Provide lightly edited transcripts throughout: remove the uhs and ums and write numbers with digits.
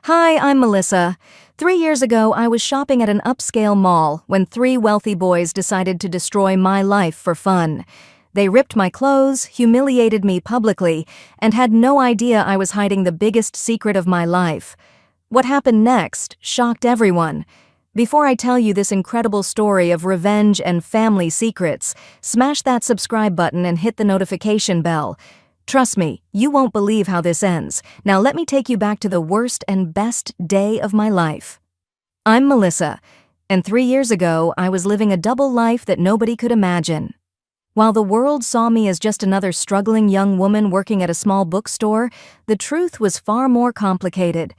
Hi, I'm Melissa. 3 years ago, I was shopping at an upscale mall when three wealthy boys decided to destroy my life for fun. They ripped my clothes, humiliated me publicly, and had no idea I was hiding the biggest secret of my life. What happened next shocked everyone. Before I tell you this incredible story of revenge and family secrets, smash that subscribe button and hit the notification bell. Trust me, you won't believe how this ends. Now let me take you back to the worst and best day of my life. I'm Melissa, and 3 years ago I was living a double life that nobody could imagine. While the world saw me as just another struggling young woman working at a small bookstore, the truth was far more complicated.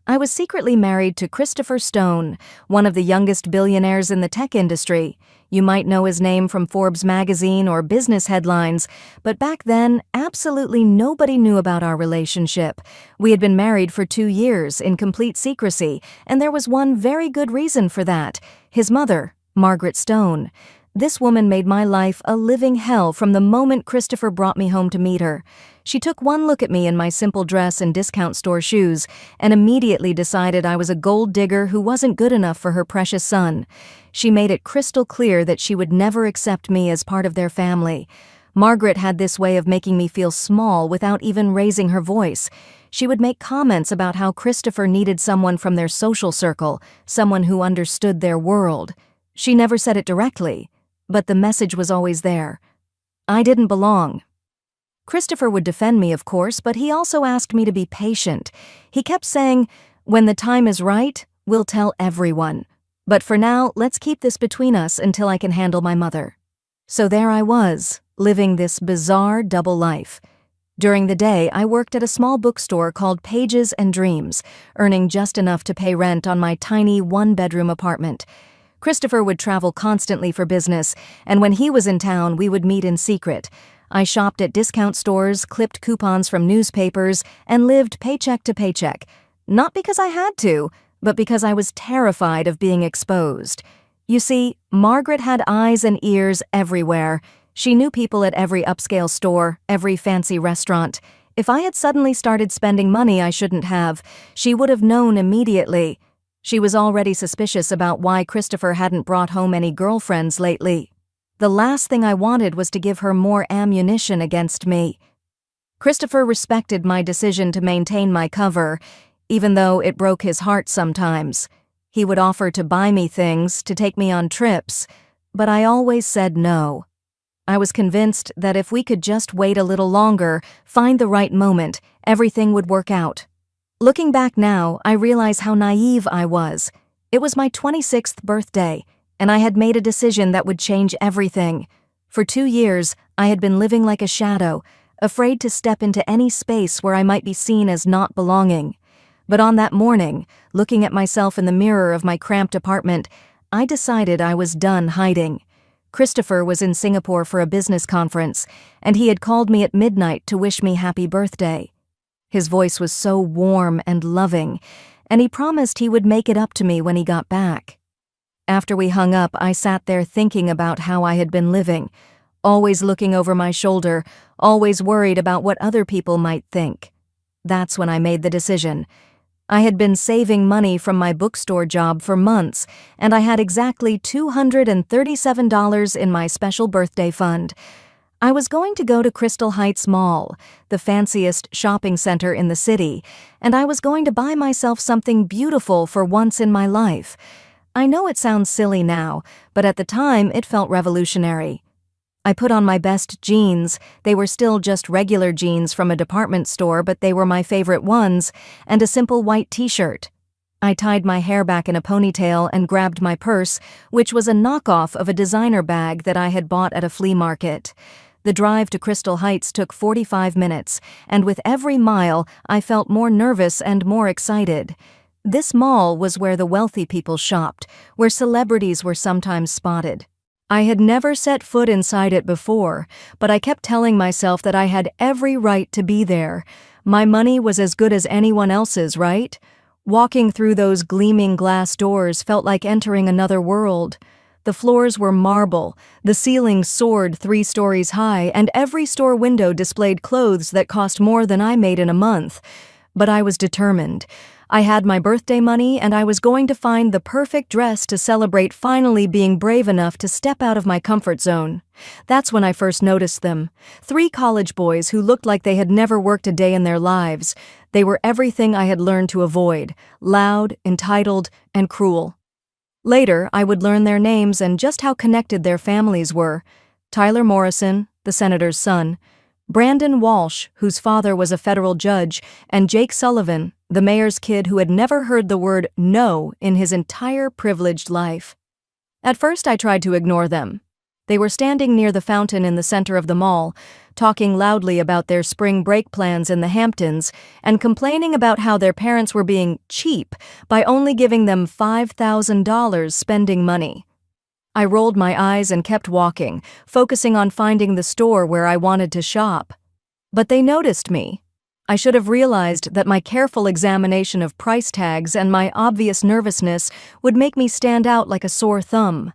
I was secretly married to Christopher Stone, one of the youngest billionaires in the tech industry. You might know his name from Forbes magazine or business headlines, but back then, absolutely nobody knew about our relationship. We had been married for 2 years in complete secrecy, and there was one very good reason for that: his mother, Margaret Stone. This woman made my life a living hell from the moment Christopher brought me home to meet her. She took one look at me in my simple dress and discount store shoes and immediately decided I was a gold digger who wasn't good enough for her precious son. She made it crystal clear that she would never accept me as part of their family. Margaret had this way of making me feel small without even raising her voice. She would make comments about how Christopher needed someone from their social circle, someone who understood their world. She never said it directly, but the message was always there. I didn't belong. Christopher would defend me, of course, but he also asked me to be patient. He kept saying, "When the time is right, we'll tell everyone. But for now, let's keep this between us until I can handle my mother." So there I was, living this bizarre double life. During the day, I worked at a small bookstore called Pages and Dreams, earning just enough to pay rent on my tiny one-bedroom apartment. Christopher would travel constantly for business, and when he was in town, we would meet in secret. I shopped at discount stores, clipped coupons from newspapers, and lived paycheck to paycheck. Not because I had to, but because I was terrified of being exposed. You see, Margaret had eyes and ears everywhere. She knew people at every upscale store, every fancy restaurant. If I had suddenly started spending money I shouldn't have, she would have known immediately. She was already suspicious about why Christopher hadn't brought home any girlfriends lately. The last thing I wanted was to give her more ammunition against me. Christopher respected my decision to maintain my cover, even though it broke his heart sometimes. He would offer to buy me things, to take me on trips, but I always said no. I was convinced that if we could just wait a little longer, find the right moment, everything would work out. Looking back now, I realize how naive I was. It was my 26th birthday, and I had made a decision that would change everything. For 2 years, I had been living like a shadow, afraid to step into any space where I might be seen as not belonging. But on that morning, looking at myself in the mirror of my cramped apartment, I decided I was done hiding. Christopher was in Singapore for a business conference, and he had called me at midnight to wish me happy birthday. His voice was so warm and loving, and he promised he would make it up to me when he got back. After we hung up, I sat there thinking about how I had been living, always looking over my shoulder, always worried about what other people might think. That's when I made the decision. I had been saving money from my bookstore job for months, and I had exactly $237 in my special birthday fund. I was going to go to Crystal Heights Mall, the fanciest shopping center in the city, and I was going to buy myself something beautiful for once in my life. I know it sounds silly now, but at the time it felt revolutionary. I put on my best jeans. They were still just regular jeans from a department store, but they were my favorite ones, and a simple white t-shirt. I tied my hair back in a ponytail and grabbed my purse, which was a knockoff of a designer bag that I had bought at a flea market. The drive to Crystal Heights took 45 minutes, and with every mile, I felt more nervous and more excited. This mall was where the wealthy people shopped, where celebrities were sometimes spotted. I had never set foot inside it before, but I kept telling myself that I had every right to be there. My money was as good as anyone else's, right? Walking through those gleaming glass doors felt like entering another world. The floors were marble, the ceiling soared 3 stories high, and every store window displayed clothes that cost more than I made in a month. But I was determined. I had my birthday money and I was going to find the perfect dress to celebrate finally being brave enough to step out of my comfort zone. That's when I first noticed them. 3 college boys who looked like they had never worked a day in their lives. They were everything I had learned to avoid: loud, entitled, and cruel. Later, I would learn their names and just how connected their families were. Tyler Morrison, the senator's son; Brandon Walsh, whose father was a federal judge; and Jake Sullivan, the mayor's kid who had never heard the word no in his entire privileged life. At first, I tried to ignore them. They were standing near the fountain in the center of the mall, talking loudly about their spring break plans in the Hamptons and complaining about how their parents were being cheap by only giving them $5,000 spending money. I rolled my eyes and kept walking, focusing on finding the store where I wanted to shop. But they noticed me. I should have realized that my careful examination of price tags and my obvious nervousness would make me stand out like a sore thumb.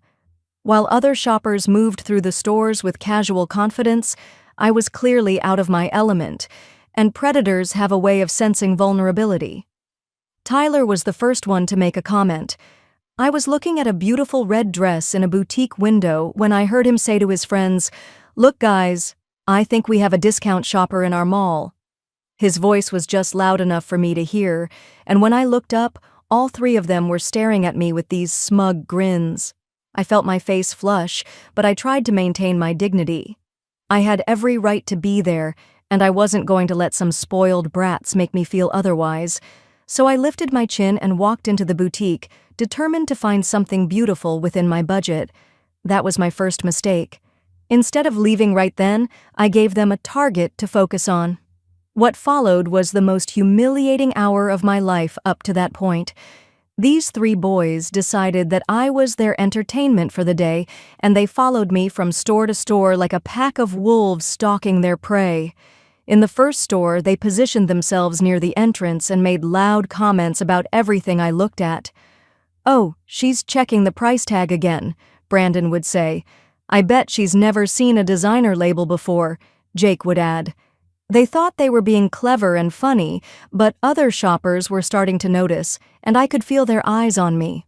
While other shoppers moved through the stores with casual confidence, I was clearly out of my element, and predators have a way of sensing vulnerability. Tyler was the first one to make a comment. I was looking at a beautiful red dress in a boutique window when I heard him say to his friends, "Look guys, I think we have a discount shopper in our mall." His voice was just loud enough for me to hear, and when I looked up, all 3 of them were staring at me with these smug grins. I felt my face flush, but I tried to maintain my dignity. I had every right to be there, and I wasn't going to let some spoiled brats make me feel otherwise. So I lifted my chin and walked into the boutique, determined to find something beautiful within my budget. That was my first mistake. Instead of leaving right then, I gave them a target to focus on. What followed was the most humiliating hour of my life up to that point. These 3 boys decided that I was their entertainment for the day, and they followed me from store to store like a pack of wolves stalking their prey. In the first store, they positioned themselves near the entrance and made loud comments about everything I looked at. "Oh, she's checking the price tag again," Brandon would say. "I bet she's never seen a designer label before," Jake would add. They thought they were being clever and funny, but other shoppers were starting to notice, and I could feel their eyes on me.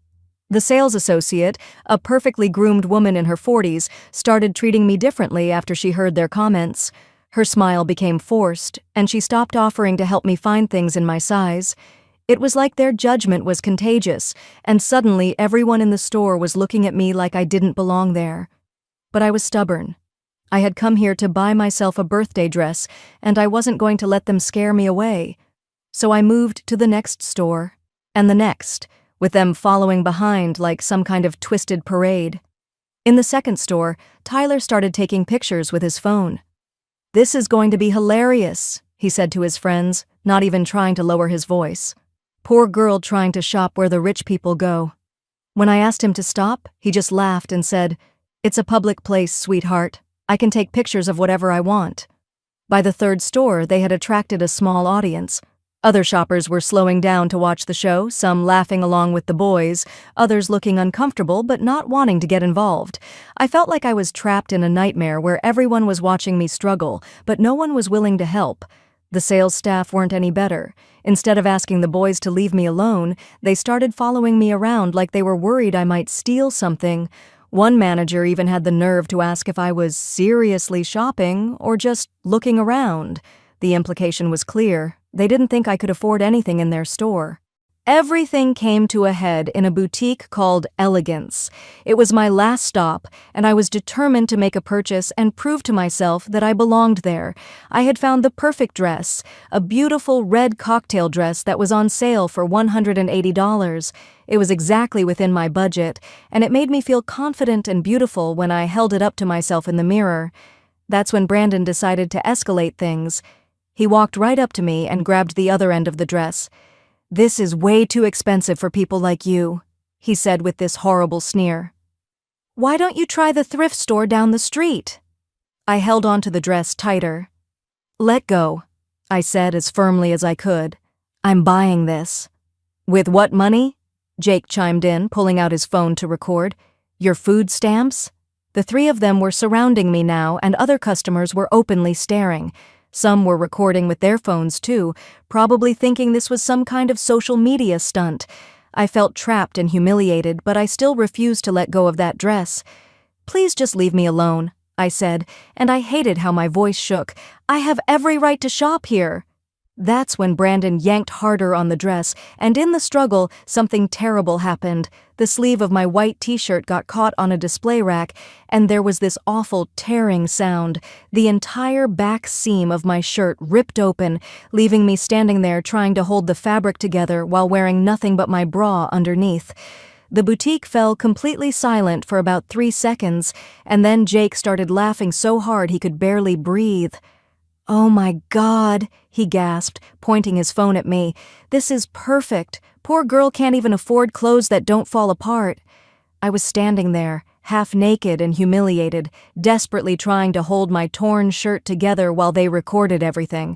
The sales associate, a perfectly groomed woman in her 40s, started treating me differently after she heard their comments. Her smile became forced, and she stopped offering to help me find things in my size. It was like their judgment was contagious, and suddenly everyone in the store was looking at me like I didn't belong there. But I was stubborn. I had come here to buy myself a birthday dress, and I wasn't going to let them scare me away. So I moved to the next store, and the next, with them following behind like some kind of twisted parade. In the second store, Tyler started taking pictures with his phone. "This is going to be hilarious," he said to his friends, not even trying to lower his voice. Poor girl trying to shop where the rich people go. When I asked him to stop, he just laughed and said, "It's a public place, sweetheart. I can take pictures of whatever I want." By the third store, they had attracted a small audience. Other shoppers were slowing down to watch the show, some laughing along with the boys, others looking uncomfortable but not wanting to get involved. I felt like I was trapped in a nightmare where everyone was watching me struggle, but no one was willing to help. The sales staff weren't any better. Instead of asking the boys to leave me alone, they started following me around like they were worried I might steal something. One manager even had the nerve to ask if I was seriously shopping or just looking around. The implication was clear. They didn't think I could afford anything in their store. Everything came to a head in a boutique called Elegance. It was my last stop, and I was determined to make a purchase and prove to myself that I belonged there. I had found the perfect dress, a beautiful red cocktail dress that was on sale for $180. It was exactly within my budget, and it made me feel confident and beautiful when I held it up to myself in the mirror. That's when Brandon decided to escalate things. He walked right up to me and grabbed the other end of the dress. "This is way too expensive for people like you," he said with this horrible sneer. "Why don't you try the thrift store down the street?" I held onto the dress tighter. "Let go," I said as firmly as I could. "I'm buying this." "With what money?" Jake chimed in, pulling out his phone to record. "Your food stamps?" The 3 of them were surrounding me now, and other customers were openly staring. Some were recording with their phones too, probably thinking this was some kind of social media stunt. I felt trapped and humiliated, but I still refused to let go of that dress. "Please just leave me alone," I said, and I hated how my voice shook. "I have every right to shop here." That's when Brandon yanked harder on the dress, and in the struggle, something terrible happened. The sleeve of my white t-shirt got caught on a display rack, and there was this awful tearing sound. The entire back seam of my shirt ripped open, leaving me standing there trying to hold the fabric together while wearing nothing but my bra underneath. The boutique fell completely silent for about 3 seconds, and then Jake started laughing so hard he could barely breathe. "Oh my God," he gasped, pointing his phone at me. "This is perfect. Poor girl can't even afford clothes that don't fall apart." I was standing there, half naked and humiliated, desperately trying to hold my torn shirt together while they recorded everything.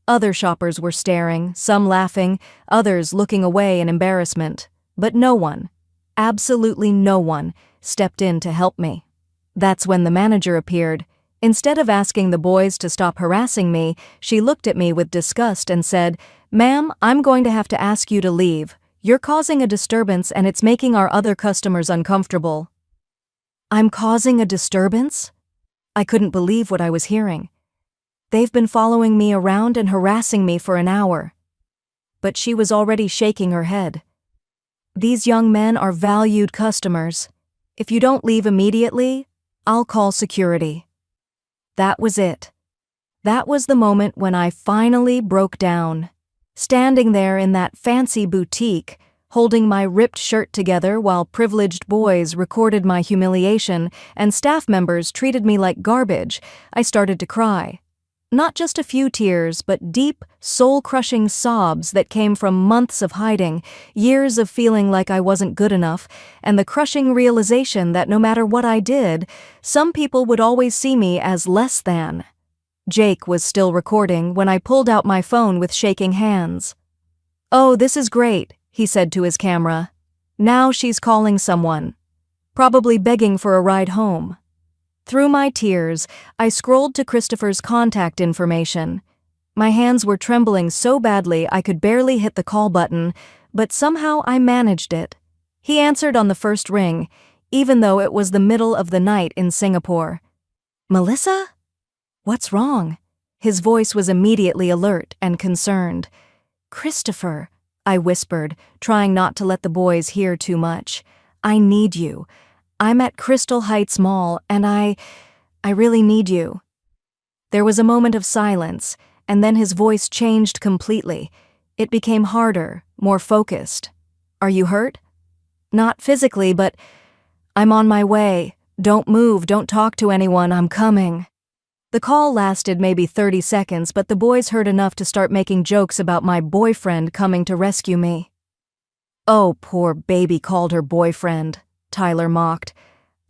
Other shoppers were staring, some laughing, others looking away in embarrassment. But no one, absolutely no one, stepped in to help me. That's when the manager appeared. Instead of asking the boys to stop harassing me, she looked at me with disgust and said, "Ma'am, I'm going to have to ask you to leave. You're causing a disturbance and it's making our other customers uncomfortable." "I'm causing a disturbance?" I couldn't believe what I was hearing. "They've been following me around and harassing me for an hour." But she was already shaking her head. "These young men are valued customers. If you don't leave immediately, I'll call security." That was it. That was the moment when I finally broke down. Standing there in that fancy boutique, holding my ripped shirt together while privileged boys recorded my humiliation and staff members treated me like garbage, I started to cry. Not just a few tears, but deep, soul-crushing sobs that came from months of hiding, years of feeling like I wasn't good enough, and the crushing realization that no matter what I did, some people would always see me as less than. Jake was still recording when I pulled out my phone with shaking hands. "Oh, this is great," he said to his camera. "Now she's calling someone. Probably begging for a ride home." Through my tears, I scrolled to Christopher's contact information. My hands were trembling so badly I could barely hit the call button, but somehow I managed it. He answered on the first ring, even though it was the middle of the night in Singapore. "Melissa? What's wrong?" His voice was immediately alert and concerned. "Christopher," I whispered, trying not to let the boys hear too much. "I need you. I'm at Crystal Heights Mall, and I really need you." There was a moment of silence, and then his voice changed completely. It became harder, more focused. "Are you hurt?" "Not physically, but I'm on my way. Don't move, don't talk to anyone, I'm coming." The call lasted maybe 30 seconds, but the boys heard enough to start making jokes about my boyfriend coming to rescue me. "Oh, poor baby called her boyfriend," Tyler mocked.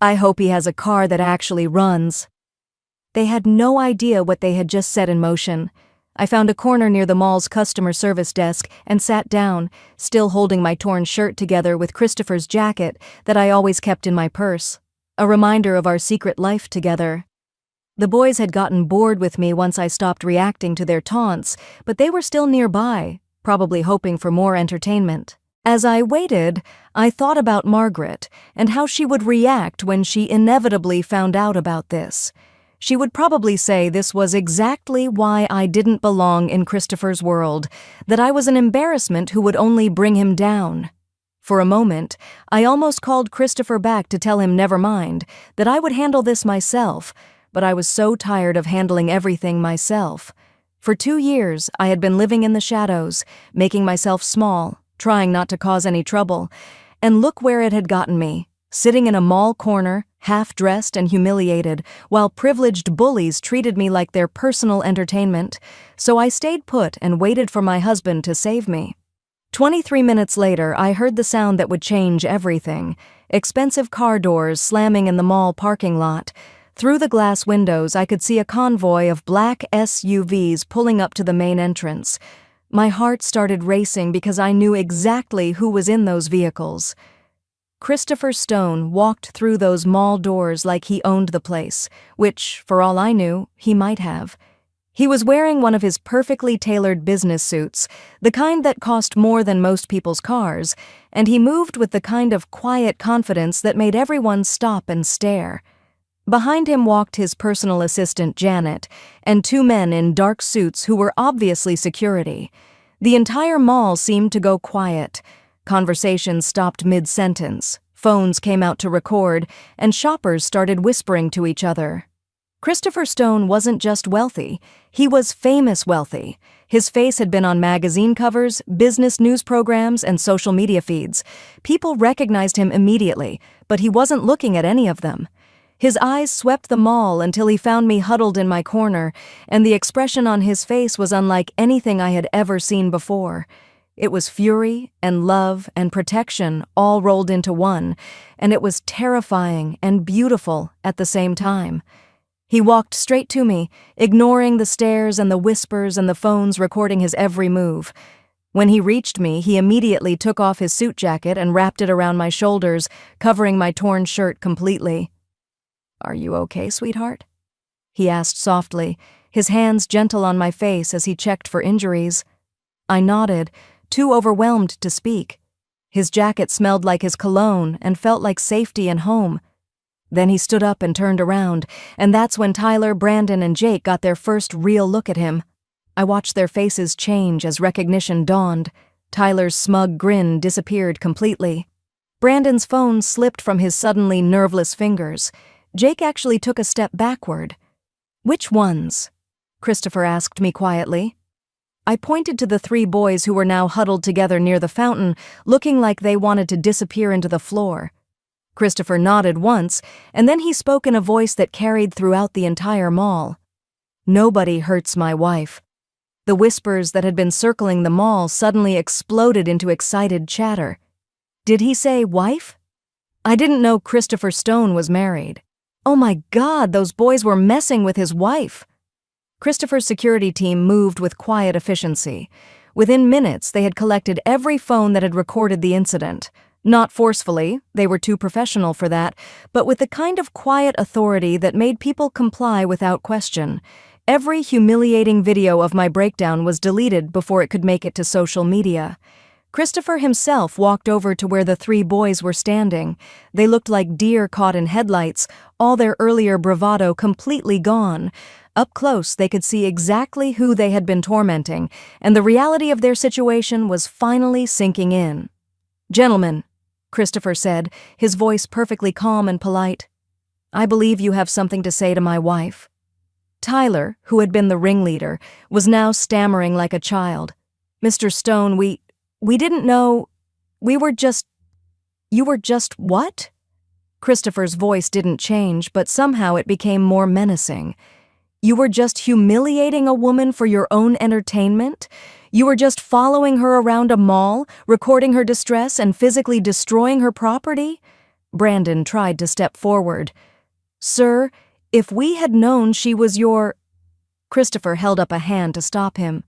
"I hope he has a car that actually runs." They had no idea what they had just set in motion. I found a corner near the mall's customer service desk and sat down, still holding my torn shirt together with Christopher's jacket that I always kept in my purse, a reminder of our secret life together. The boys had gotten bored with me once I stopped reacting to their taunts, but they were still nearby, probably hoping for more entertainment. As I waited, I thought about Margaret and how she would react when she inevitably found out about this. She would probably say this was exactly why I didn't belong in Christopher's world, that I was an embarrassment who would only bring him down. For a moment, I almost called Christopher back to tell him never mind, that I would handle this myself, but I was so tired of handling everything myself. For 2 years, I had been living in the shadows, making myself small, trying not to cause any trouble, and look where it had gotten me, sitting in a mall corner, half-dressed and humiliated, while privileged bullies treated me like their personal entertainment, so I stayed put and waited for my husband to save me. 23 minutes later, I heard the sound that would change everything, expensive car doors slamming in the mall parking lot. Through the glass windows, I could see a convoy of black SUVs pulling up to the main entrance. My heart started racing because I knew exactly who was in those vehicles. Christopher Stone walked through those mall doors like he owned the place, which, for all I knew, he might have. He was wearing one of his perfectly tailored business suits, the kind that cost more than most people's cars, and he moved with the kind of quiet confidence that made everyone stop and stare. Behind him walked his personal assistant, Janet, and two men in dark suits who were obviously security. The entire mall seemed to go quiet. Conversations stopped mid-sentence, phones came out to record, and shoppers started whispering to each other. Christopher Stone wasn't just wealthy, he was famous wealthy. His face had been on magazine covers, business news programs, and social media feeds. People recognized him immediately, but he wasn't looking at any of them. His eyes swept the mall until he found me huddled in my corner, and the expression on his face was unlike anything I had ever seen before. It was fury and love and protection all rolled into one, and it was terrifying and beautiful at the same time. He walked straight to me, ignoring the stares and the whispers and the phones recording his every move. When he reached me, he immediately took off his suit jacket and wrapped it around my shoulders, covering my torn shirt completely. "Are you okay, sweetheart?" he asked softly, his hands gentle on my face as he checked for injuries. I nodded, too overwhelmed to speak. His jacket smelled like his cologne and felt like safety and home. Then he stood up and turned around, and that's when Tyler, Brandon, and Jake got their first real look at him. I watched their faces change as recognition dawned. Tyler's smug grin disappeared completely. Brandon's phone slipped from his suddenly nerveless fingers. Jake actually took a step backward. "Which ones?" Christopher asked me quietly. I pointed to the three boys who were now huddled together near the fountain, looking like they wanted to disappear into the floor. Christopher nodded once, and then he spoke in a voice that carried throughout the entire mall. "Nobody hurts my wife." The whispers that had been circling the mall suddenly exploded into excited chatter. Did he say wife? I didn't know Christopher Stone was married. Oh my God, those boys were messing with his wife. Christopher's security team moved with quiet efficiency. Within minutes, they had collected every phone that had recorded the incident. Not forcefully, they were too professional for that, but with the kind of quiet authority that made people comply without question. Every humiliating video of my breakdown was deleted before it could make it to social media. Christopher himself walked over to where the three boys were standing. They looked like deer caught in headlights, all their earlier bravado completely gone. Up close, they could see exactly who they had been tormenting, and the reality of their situation was finally sinking in. "Gentlemen," Christopher said, his voice perfectly calm and polite, "I believe you have something to say to my wife." Tyler, who had been the ringleader, was now stammering like a child. "Mr. Stone, we didn't know. You were just what?" Christopher's voice didn't change, but somehow it became more menacing. "You were just humiliating a woman for your own entertainment? You were just following her around a mall, recording her distress and physically destroying her property?" Brandon tried to step forward. "Sir, if we had known she was your—" Christopher held up a hand to stop him.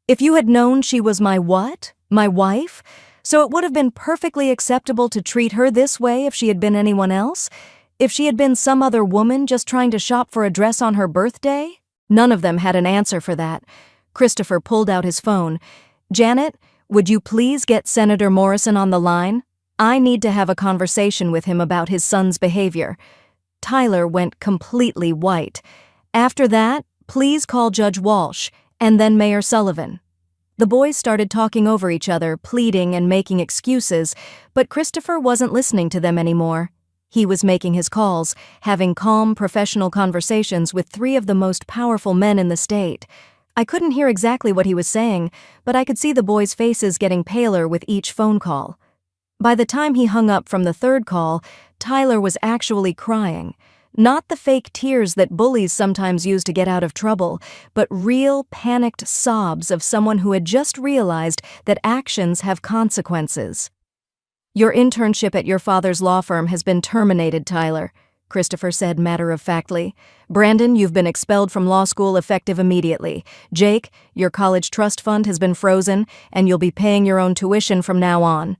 "If you had known she was my what? My wife? So it would have been perfectly acceptable to treat her this way if she had been anyone else? If she had been some other woman just trying to shop for a dress on her birthday?" None of them had an answer for that. Christopher pulled out his phone. "Janet, would you please get Senator Morrison on the line? I need to have a conversation with him about his son's behavior." Tyler went completely white. "After that, please call Judge Walsh, and then Mayor Sullivan." The boys started talking over each other, pleading and making excuses, but Christopher wasn't listening to them anymore. He was making his calls, having calm, professional conversations with three of the most powerful men in the state. I couldn't hear exactly what he was saying, but I could see the boys' faces getting paler with each phone call. By the time he hung up from the third call, Tyler was actually crying. Not the fake tears that bullies sometimes use to get out of trouble, but real, panicked sobs of someone who had just realized that actions have consequences. "Your internship at your father's law firm has been terminated, Tyler," Christopher said matter-of-factly. "Brandon, you've been expelled from law school effective immediately. Jake, your college trust fund has been frozen, and you'll be paying your own tuition from now on."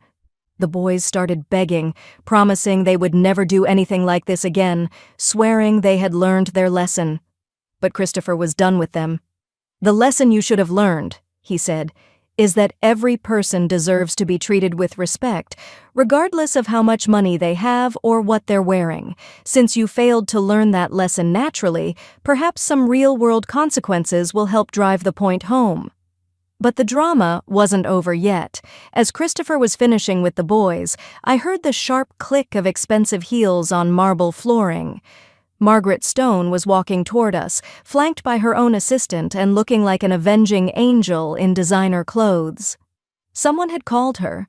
The boys started begging, promising they would never do anything like this again, swearing they had learned their lesson. But Christopher was done with them. "The lesson you should have learned," he said, "is that every person deserves to be treated with respect, regardless of how much money they have or what they're wearing. Since you failed to learn that lesson naturally, perhaps some real-world consequences will help drive the point home." But the drama wasn't over yet. As Christopher was finishing with the boys, I heard the sharp click of expensive heels on marble flooring. Margaret Stone was walking toward us, flanked by her own assistant and looking like an avenging angel in designer clothes. Someone had called her,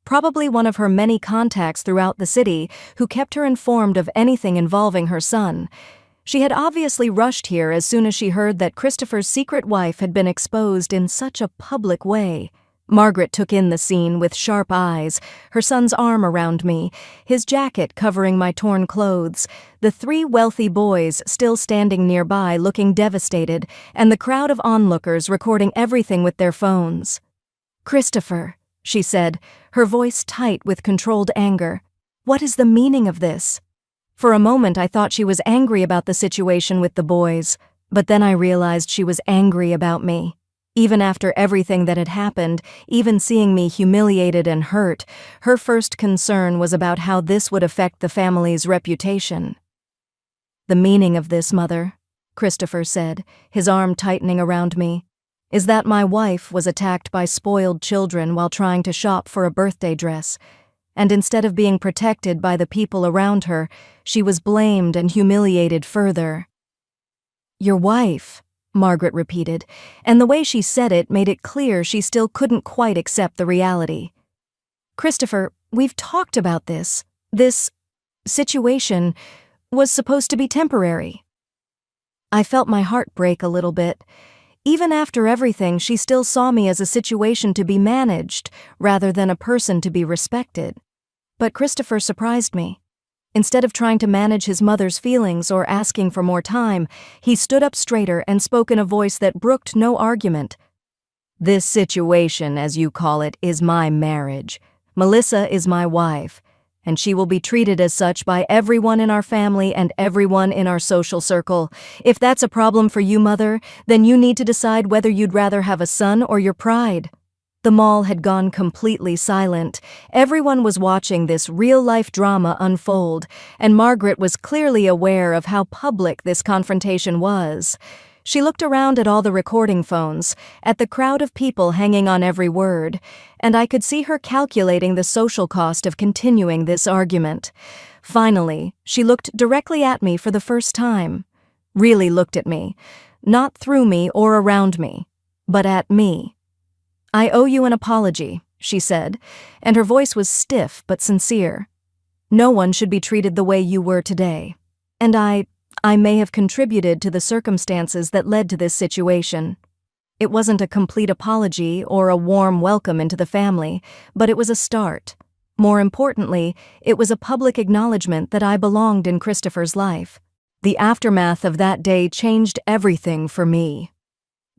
probably one of her many contacts throughout the city who kept her informed of anything involving her son. She had obviously rushed here as soon as she heard that Christopher's secret wife had been exposed in such a public way. Margaret took in the scene with sharp eyes, her son's arm around me, his jacket covering my torn clothes, the three wealthy boys still standing nearby looking devastated, and the crowd of onlookers recording everything with their phones. "Christopher," she said, her voice tight with controlled anger, "what is the meaning of this?" For a moment I thought she was angry about the situation with the boys, but then I realized she was angry about me. Even after everything that had happened, even seeing me humiliated and hurt, her first concern was about how this would affect the family's reputation. "The meaning of this, Mother," Christopher said, his arm tightening around me, "is that my wife was attacked by spoiled children while trying to shop for a birthday dress. And instead of being protected by the people around her, she was blamed and humiliated further." "Your wife," Margaret repeated, and the way she said it made it clear she still couldn't quite accept the reality. "Christopher, we've talked about this. This situation was supposed to be temporary." I felt my heart break a little bit. Even after everything, she still saw me as a situation to be managed, rather than a person to be respected. But Christopher surprised me. Instead of trying to manage his mother's feelings or asking for more time, he stood up straighter and spoke in a voice that brooked no argument. "This situation, as you call it, is my marriage. Melissa is my wife, and she will be treated as such by everyone in our family and everyone in our social circle. If that's a problem for you, Mother, then you need to decide whether you'd rather have a son or your pride." The mall had gone completely silent. Everyone was watching this real-life drama unfold, and Margaret was clearly aware of how public this confrontation was. She looked around at all the recording phones, at the crowd of people hanging on every word, and I could see her calculating the social cost of continuing this argument. Finally, she looked directly at me for the first time. Really looked at me. Not through me or around me, but at me. "I owe you an apology," she said, and her voice was stiff but sincere. "No one should be treated the way you were today. And I may have contributed to the circumstances that led to this situation. It wasn't a complete apology or a warm welcome into the family, but it was a start. More importantly, it was a public acknowledgement that I belonged in Christopher's life. The aftermath of that day changed everything for me."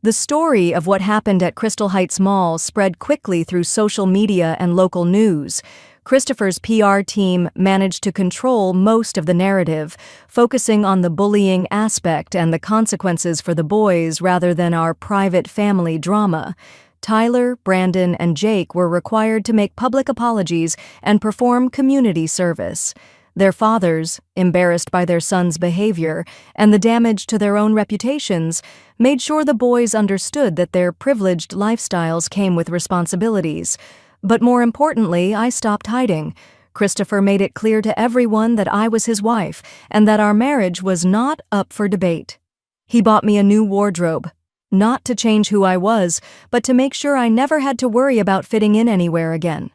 The story of what happened at Crystal Heights Mall spread quickly through social media and local news. Christopher's PR team managed to control most of the narrative, focusing on the bullying aspect and the consequences for the boys rather than our private family drama. Tyler, Brandon, and Jake were required to make public apologies and perform community service. Their fathers, embarrassed by their son's behavior and the damage to their own reputations, made sure the boys understood that their privileged lifestyles came with responsibilities. But more importantly, I stopped hiding. Christopher made it clear to everyone that I was his wife and that our marriage was not up for debate. He bought me a new wardrobe, not to change who I was, but to make sure I never had to worry about fitting in anywhere again.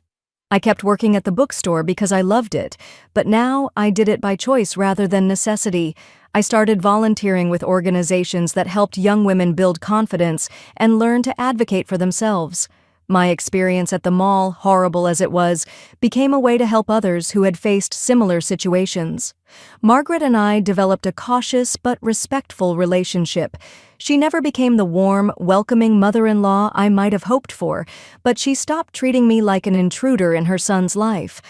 I kept working at the bookstore because I loved it, but now I did it by choice rather than necessity. I started volunteering with organizations that helped young women build confidence and learn to advocate for themselves. My experience at the mall, horrible as it was, became a way to help others who had faced similar situations. Margaret and I developed a cautious but respectful relationship. She never became the warm, welcoming mother-in-law I might have hoped for, but she stopped treating me like an intruder in her son's life.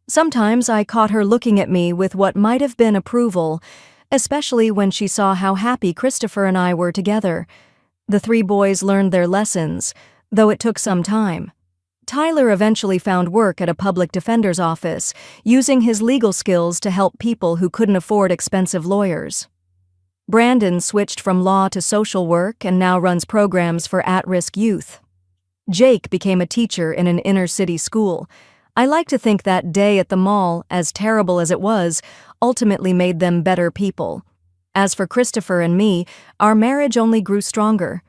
Sometimes I caught her looking at me with what might have been approval, especially when she saw how happy Christopher and I were together. The three boys learned their lessons, though it took some time. Tyler eventually found work at a public defender's office, using his legal skills to help people who couldn't afford expensive lawyers. Brandon switched from law to social work and now runs programs for at-risk youth. Jake became a teacher in an inner-city school. I like to think that day at the mall, as terrible as it was, ultimately made them better people. As for Christopher and me, our marriage only grew stronger.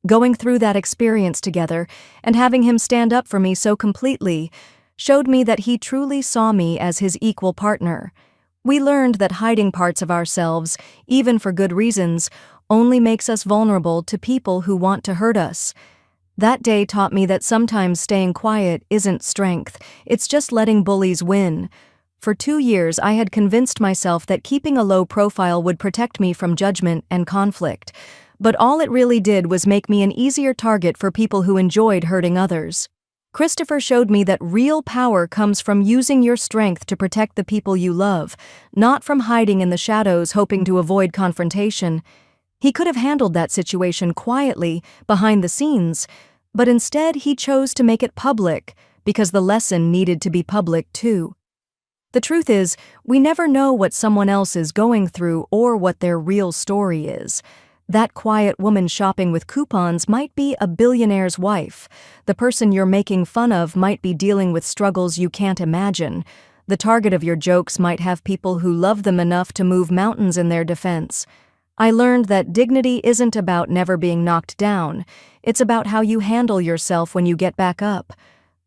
Going through that experience together and having him stand up for me so completely showed me that he truly saw me as his equal partner. We learned that hiding parts of ourselves, even for good reasons, only makes us vulnerable to people who want to hurt us. That day taught me that sometimes staying quiet isn't strength, it's just letting bullies win. For 2 years, I had convinced myself that keeping a low profile would protect me from judgment and conflict. But all it really did was make me an easier target for people who enjoyed hurting others. Christopher showed me that real power comes from using your strength to protect the people you love, not from hiding in the shadows hoping to avoid confrontation. He could have handled that situation quietly, behind the scenes, but instead he chose to make it public, because the lesson needed to be public too. The truth is, we never know what someone else is going through or what their real story is. That quiet woman shopping with coupons might be a billionaire's wife. The person you're making fun of might be dealing with struggles you can't imagine. The target of your jokes might have people who love them enough to move mountains in their defense. I learned that dignity isn't about never being knocked down. It's about how you handle yourself when you get back up.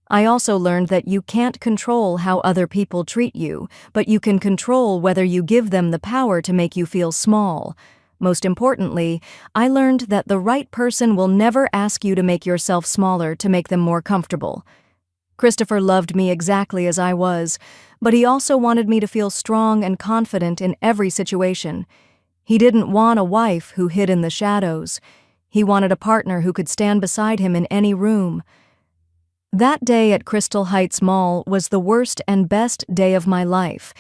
I also learned that you can't control how other people treat you, but you can control whether you give them the power to make you feel small. Most importantly, I learned that the right person will never ask you to make yourself smaller to make them more comfortable. Christopher loved me exactly as I was, but he also wanted me to feel strong and confident in every situation. He didn't want a wife who hid in the shadows. He wanted a partner who could stand beside him in any room. That day at Crystal Heights Mall was the worst and best day of my life.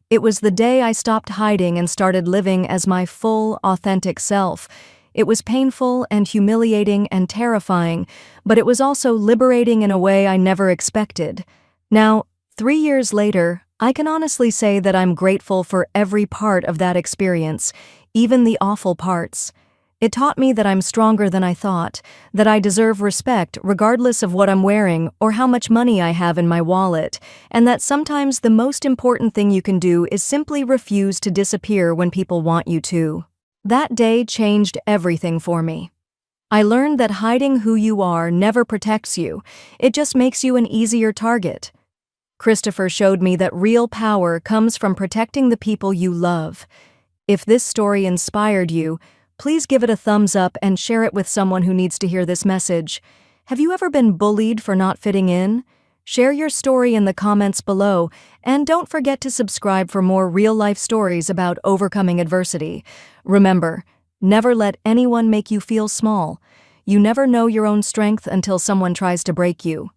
It was the day I stopped hiding and started living as my full, authentic self. It was painful and humiliating and terrifying, but it was also liberating in a way I never expected. Now, 3 years later, I can honestly say that I'm grateful for every part of that experience, even the awful parts. It taught me that I'm stronger than I thought, that I deserve respect regardless of what I'm wearing or how much money I have in my wallet, and that sometimes the most important thing you can do is simply refuse to disappear when people want you to. That day changed everything for me. I learned that hiding who you are never protects you, it just makes you an easier target. Christopher showed me that real power comes from protecting the people you love. If this story inspired you, please give it a thumbs up and share it with someone who needs to hear this message. Have you ever been bullied for not fitting in? Share your story in the comments below, and don't forget to subscribe for more real-life stories about overcoming adversity. Remember, never let anyone make you feel small. You never know your own strength until someone tries to break you.